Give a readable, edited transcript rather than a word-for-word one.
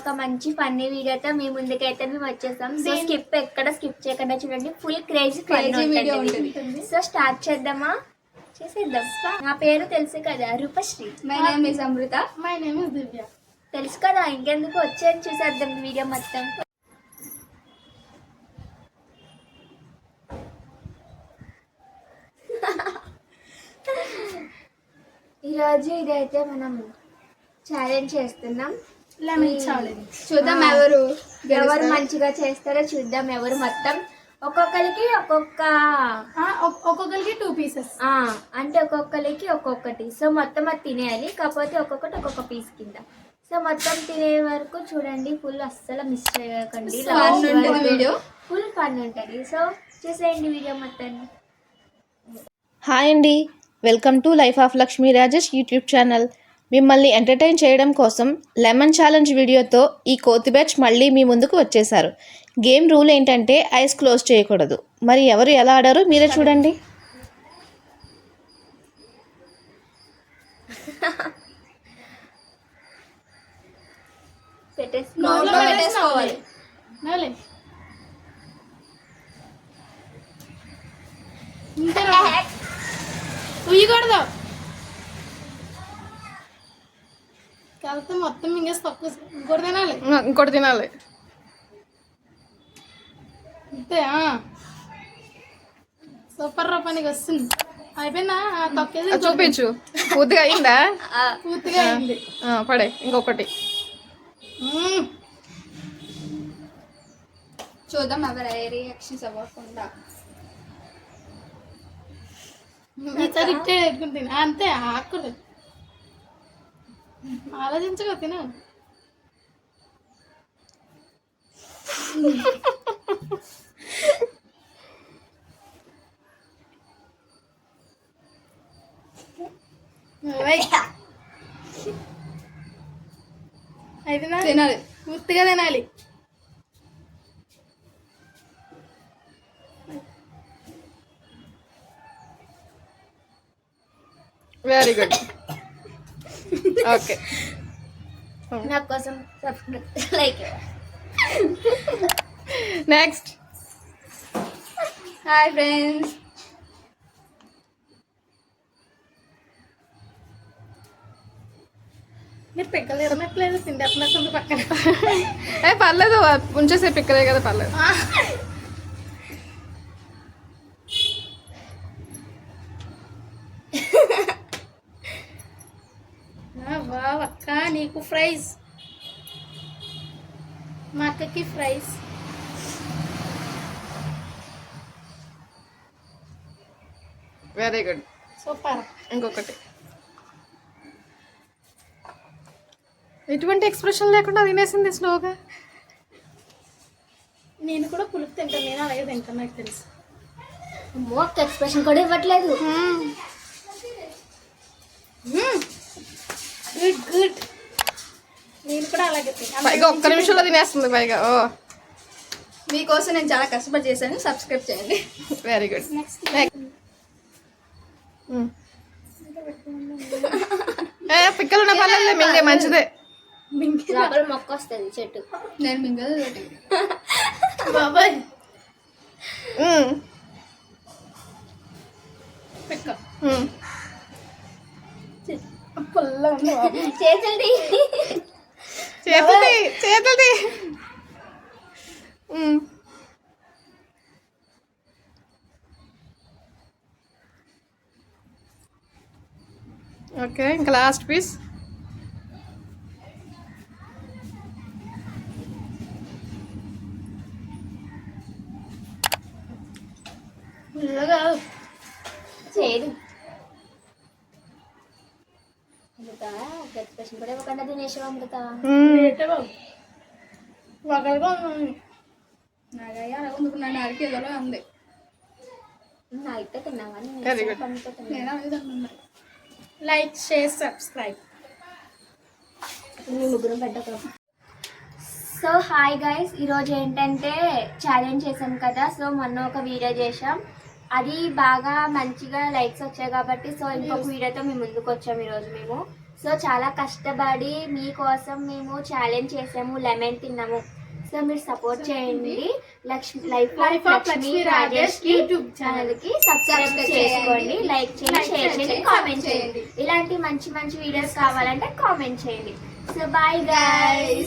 ఒక మంచి ఫన్నీ వీడియోతో మీ ముందుకైతే మేము వచ్చేసాం. సో ఎక్కడ స్కిప్ చేయకుండా చూడండి, ఫుల్ క్రేజీ వీడియో ఉంటుంది. సో స్టార్ట్ చేద్దామా? చేసేద్దాం. నా పేరు తెలుసు కదా, Rupashree. My name is Amrutha. My name is Divya. తెలుసు కదా, ఇంకెందుకు వచ్చేది చూసేద్దాం వీడియో మొత్తం. ఈరోజు ఇదైతే మనం ఛాలెంజ్ చేస్తున్నాం, లెమన్ ఛాలెంజ్. చూద్దాం ఎవరు మంచిగా చేస్తారో చూద్దాం. ఎవరు మొత్తం ఒక్కొక్కరికి ఒక్కొక్కరికి 2 pieces, అంటే ఒక్కొక్కరికి ఒక్కొక్కటి. సో మొత్తం అది తినేయాలి, కాకపోతే ఒక్కొక్కటి ఒక్కొక్క పీస్ కింద. సో మొత్తం తినే వరకు చూడండి, ఫుల్ అస్సలు మిస్ చేయకండి. ఫుల్ ఫన్ ఉంటుంది. సో చూసేయండి వీడియో మొత్తాన్ని. హాయ్ అండి, welcome to life of Lakshmi Rajesh YouTube channel. మిమ్మల్ని ఎంటర్టైన్ చేయడం కోసం లెమన్ ఛాలెంజ్ వీడియోతో ఈ కోతి బ్యాచ్ మళ్ళీ మీ ముందుకు వచ్చేసారు. గేమ్ రూల్ ఏంటంటే ఐస్ క్లోజ్ చేయకూడదు. మరి ఎవరు ఎలా ఆడారో మీరే చూడండి. పెట్టేసుకోవాలి. ఉయ్యకూడదు, కలిపితే మొత్తం మింగేసి తక్కువ. ఇంకోటి తినాలి అంతే. సూపర్ రా, పనికి వస్తుంది. అయిపోయిందా? తక్కువ చూపించు. పూర్తిగా అయిందా? పూర్తిగా అయింది. పడే ఇంకొకటి. చూద్దాం ఎవరు రియాక్షన్స్ అవ్వకుండా. ఈసారి ఇట్టే పెట్టుకుంటుంది అంతే. ఆకులు ఆలోచించగా తిను. అయిపోయిందా? తినాలి, పూర్తిగా తినాలి. Very good. ఓకే, నా కోసం లైక్. నెక్స్ట్. Hi friends. మీరు పిక్కలు తినట్లేదు, తింటేస్తున్నట్టుంది పక్కన. పర్లేదు, ఉంచేసే పిక్కలే కదా, పర్లేదు. వావ్ అక్క, నీకు ఫ్రైజ్, మా అక్కకి ఫ్రైజ్. Very good, super. ఇంకొకటి. ఎటువంటి ఎక్స్ప్రెషన్ లేకుండా తినేసింది స్లోగా. నేను కూడా పులుపు తింటాను, నేను అలాగే తింటాను, నాకు తెలుసు. అమ్మో, ఒక్క ఎక్స్ప్రెషన్ కూడా ఇవ్వట్లేదు. Good good. నేను కూడా అలాగే పైగా ఒక్క నిమిషంలో తినేస్తుంది పైగా. ఓ, మీకోసం నేను చాలా కష్టపడి చేశాను, సబ్స్క్రైబ్ చేయండి. Very good. పిక్కలు ఉన్న పర్లేదు, మింగే మంచిదే. లోపల మొక్క వస్తుంది చెట్టు. నేను మింగదు బాబాయ్. పిక్క చేతులది చేతులది చేతులది. ఓకే, ఇంకా లాస్ట్ పీస్. చేయదు. అమృత ఎక్స్ప్రెషన్ కూడా ఇవ్వకుండా తినేసావు అమృత. ఒకరిగా ఉన్నాను. నాగయ్య అలా ఉందుకున్నాను, అరికి ఏదో ఉంది. అయితే తిన్నావా? నేను అడుగుతాను. Like, share, subscribe. మీ ముగ్గురం పెద్ద. సో హాయ్ గైస్, ఈరోజు ఏంటంటే ఛాలెంజ్ చేసాం కదా. సో మొన్న ఒక వీడియో చేసాం, అది బాగా మంచిగా లైక్స్ వచ్చాయి కాబట్టి సో ఇంకొక వీడియోతో మేము ముందుకు వచ్చాము ఈరోజు. మేము సో చాలా కష్టపడి మీకోసం మేము ఛాలెంజ్ చేసాము, లెమన్ తిన్నాము. సో మీరు సపోర్ట్ చేయండి. Life of Lakshmi Rajesh YouTube channel కి సబ్స్క్రైబ్ చేసుకోండి, లైక్ చేయండి, షేర్ చేయండి, కామెంట్ చేయండి. ఇలాంటి మంచి మంచి వీడియోస్ కావాలంటే కామెంట్ చేయండి. So bye guys.